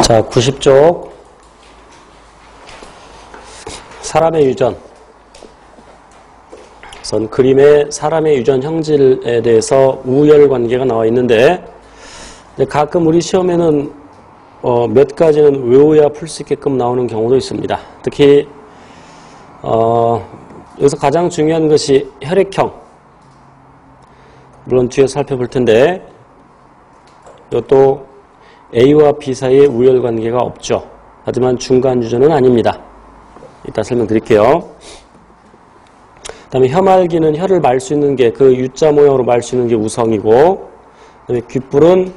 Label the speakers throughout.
Speaker 1: 자, 90쪽 사람의 유전. 우선 그림에 사람의 유전 형질에 대해서 우열 관계가 나와 있는데 가끔 우리 시험에는 몇 가지는 외워야 풀 수 있게끔 나오는 경우도 있습니다. 특히 여기서 가장 중요한 것이 혈액형. 물론 뒤에 살펴볼 텐데 이것도 A와 B 사이에 우열 관계가 없죠. 하지만 중간 유전은 아닙니다. 이따 설명드릴게요. 그 다음에 혀말기는 혀를 말 수 있는 게 그 U자 모양으로 말 수 있는 게 우성이고, 그 다음에 귓불은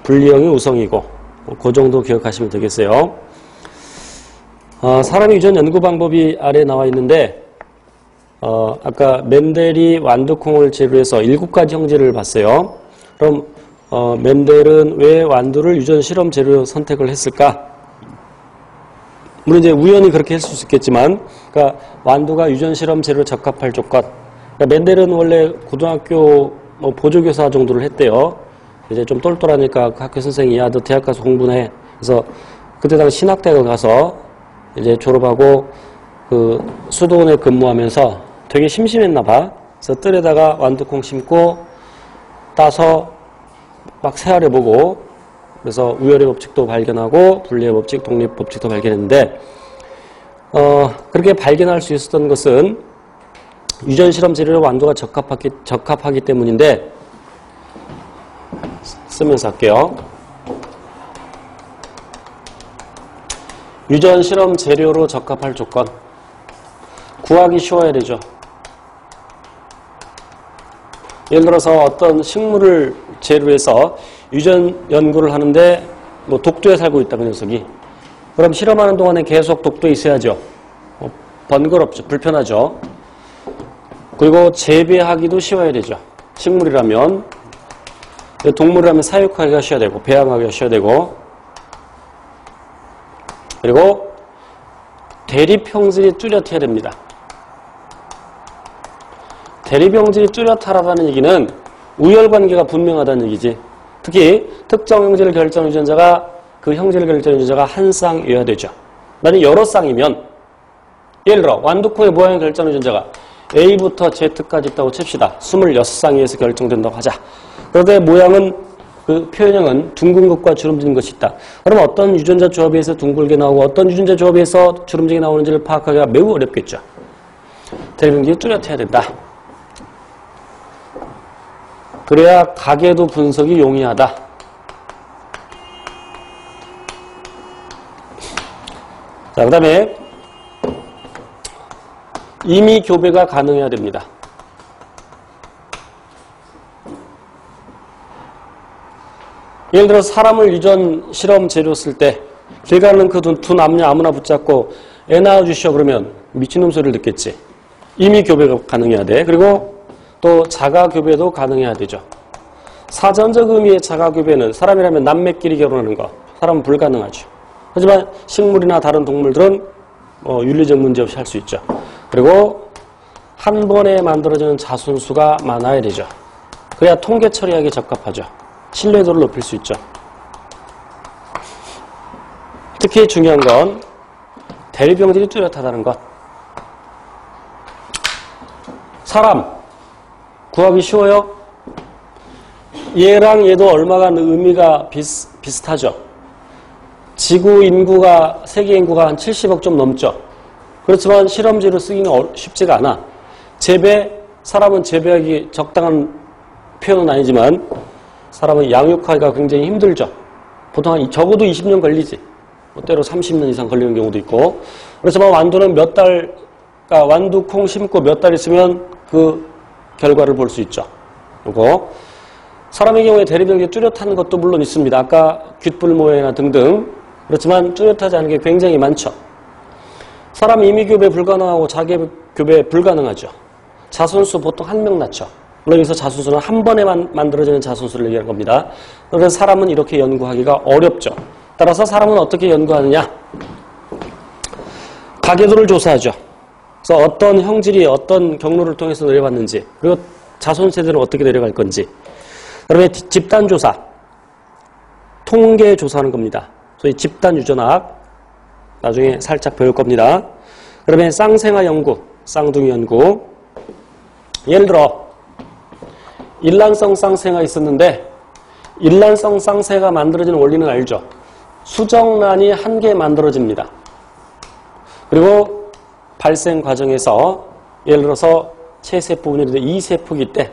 Speaker 1: 분리형이 우성이고, 그 정도 기억하시면 되겠어요. 사람의 유전 연구 방법이 아래에 나와 있는데, 아까 멘델이 완두콩을 재료로 해서 7가지 형질을 봤어요. 그럼 멘델은 왜 완두를 유전 실험 재료로 선택을 했을까? 물론 이제 우연히 그렇게 했을 수 있겠지만, 그러니까 완두가 유전 실험 재료로 적합할 조건. 그러니까 멘델은 원래 고등학교 보조교사 정도를 했대요. 이제 좀 똘똘하니까 그 학교 선생이 야, 너 대학 가서 공부해. 그래서 그때 당시 신학대학을 가서 이제 졸업하고 그 수도원에 근무하면서 되게 심심했나 봐. 그래서 뜰에다가 완두콩 심고 따서 막 세알해보고, 그래서 우열의 법칙도 발견하고 분리의 법칙, 독립 법칙도 발견했는데, 그렇게 발견할 수 있었던 것은 유전 실험 재료로 완두가 적합하기 때문인데, 쓰면서 할게요. 유전 실험 재료로 적합할 조건. 구하기 쉬워야 되죠. 예를 들어서 어떤 식물을 재료로 해서 유전 연구를 하는데 독도에 살고 있다, 그 녀석이. 그럼 실험하는 동안에 계속 독도에 있어야죠. 번거롭죠. 불편하죠. 그리고 재배하기도 쉬워야 되죠. 식물이라면. 동물이라면 사육하기가 쉬워야 되고, 배양하기가 쉬워야 되고, 그리고 대립형질이 뚜렷해야 됩니다. 대립형질이 뚜렷하다는 얘기는 우열관계가 분명하다는 얘기지. 특히 특정 형질을 결정 유전자가 그 형질을 결정 유전자가 한 쌍이어야 되죠. 만약 여러 쌍이면, 예를 들어 완두콩의 모양을 결정 유전자가 A부터 Z까지 있다고 칩시다. 26쌍에서 결정된다고 하자. 그런데 모양은, 그 표현형은 둥근 것과 주름진 것이 있다. 그럼 어떤 유전자 조합에서 둥글게 나오고 어떤 유전자 조합에서 주름지게 나오는지를 파악하기가 매우 어렵겠죠. 대립형질이 뚜렷해야 된다. 그래야 가계도 분석이 용이하다. 자, 그 다음에 임의 교배가 가능해야 됩니다. 예를 들어 사람을 유전 실험 재료 쓸 때 길 가는 그 두 남녀 아무나 붙잡고 애 낳아주시오 그러면 미친놈 소리를 듣겠지. 임의 교배가 가능해야 돼. 그리고 또 자가교배도 가능해야 되죠. 사전적 의미의 자가교배는 사람이라면 남매끼리 결혼하는 거, 사람은 불가능하죠. 하지만 식물이나 다른 동물들은 윤리적 문제 없이 할 수 있죠. 그리고 한 번에 만들어지는 자손수가 많아야 되죠. 그래야 통계 처리하기 적합하죠. 신뢰도를 높일 수 있죠. 특히 중요한 건 대립형질이 뚜렷하다는 것. 사람 구하기 쉬워요? 얘랑 얘도 얼마가 의미가 비슷하죠. 지구 인구가, 세계 인구가 한 70억 좀 넘죠. 그렇지만 실험재로 쓰기는 쉽지가 않아. 사람은 재배하기 적당한 표현은 아니지만 사람은 양육하기가 굉장히 힘들죠. 보통 적어도 20년 걸리지. 때로 30년 이상 걸리는 경우도 있고. 그렇지만 완두는 완두콩 심고 몇 달 있으면 그 결과를 볼 수 있죠. 그리고 사람의 경우에 대립형질이 뚜렷한 것도 물론 있습니다. 아까 귓불 모양이나 등등. 그렇지만 뚜렷하지 않은 게 굉장히 많죠. 사람 임의교배 불가능하고 자기교배 불가능하죠. 자손수 보통 1명 낳죠. 물론 여기서 자손수는 한 번에 만들어지는 자손수를 얘기하는 겁니다. 그래서 사람은 이렇게 연구하기가 어렵죠. 따라서 사람은 어떻게 연구하느냐? 가계도를 조사하죠. 그래서 어떤 형질이 어떤 경로를 통해서 내려갔는지, 그리고 자손 세대는 어떻게 내려갈 건지. 그다음에 집단조사, 통계 조사하는 겁니다. 소위 집단 유전학 나중에 살짝 배울 겁니다. 그러면 쌍생아 연구, 쌍둥이 연구. 예를 들어 일란성 쌍생아 있었는데 일란성 쌍생아가 만들어지는 원리는 알죠? 수정란이 한 개 만들어집니다. 그리고 발생 과정에서 예를 들어서 체세포 분열인데 이 세포기 때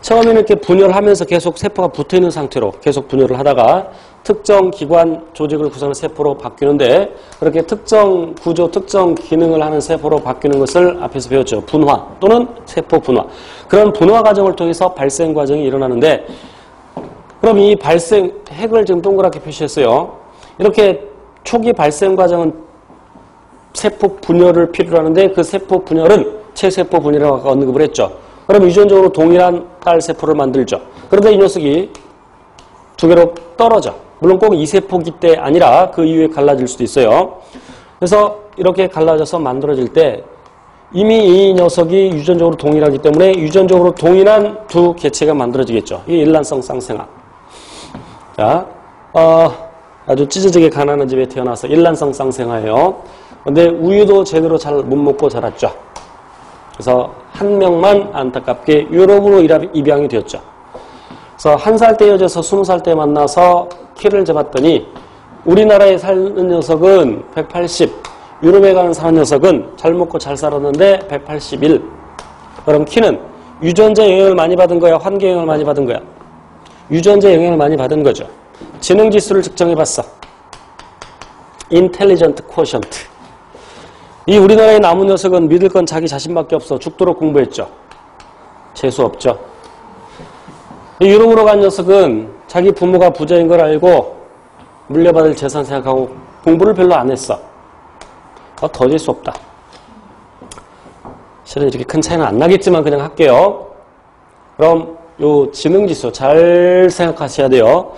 Speaker 1: 처음에는 이렇게 분열하면서 계속 세포가 붙어있는 상태로 계속 분열을 하다가 특정 기관 조직을 구성하는 세포로 바뀌는데 그렇게 특정 구조, 특정 기능을 하는 세포로 바뀌는 것을 앞에서 배웠죠. 분화 또는 세포 분화. 그런 분화 과정을 통해서 발생 과정이 일어나는데 그럼 이 발생, 핵을 지금 동그랗게 표시했어요. 이렇게 초기 발생 과정은 세포 분열을 필요로 하는데 그 세포 분열은 체세포 분열이라고 아까 언급을 했죠. 그럼 유전적으로 동일한 딸 세포를 만들죠. 그런데 이 녀석이 두 개로 떨어져. 물론 꼭 이 세포기 때 아니라 그 이후에 갈라질 수도 있어요. 그래서 이렇게 갈라져서 만들어질 때 이미 이 녀석이 유전적으로 동일하기 때문에 유전적으로 동일한 두 개체가 만들어지겠죠. 이게 일란성 쌍생아. 자, 아주 찢어지게 가난한 집에 태어나서 일란성 쌍생아예요. 근데 우유도 제대로 잘 못 먹고 자랐죠. 그래서 한 명만 안타깝게 유럽으로 입양이 되었죠. 그래서 1살 때 여자서 20살 때 만나서 키를 재봤더니 우리나라에 사는 녀석은 180, 유럽에 가는 사는 녀석은 잘 먹고 잘 살았는데 181. 그럼 키는 유전자 영향을 많이 받은 거야? 환경 영향을 많이 받은 거야? 유전자 영향을 많이 받은 거죠. 지능지수를 측정해봤어. 인텔리전트 쿼션트. 이 우리나라에 남은 녀석은 믿을 건 자기 자신밖에 없어. 죽도록 공부했죠. 재수 없죠. 이 유럽으로 간 녀석은 자기 부모가 부자인 걸 알고 물려받을 재산 생각하고 공부를 별로 안 했어. 더 재수 없다. 실은 이렇게 큰 차이는 안 나겠지만 그냥 할게요. 그럼 요 지능지수 잘 생각하셔야 돼요.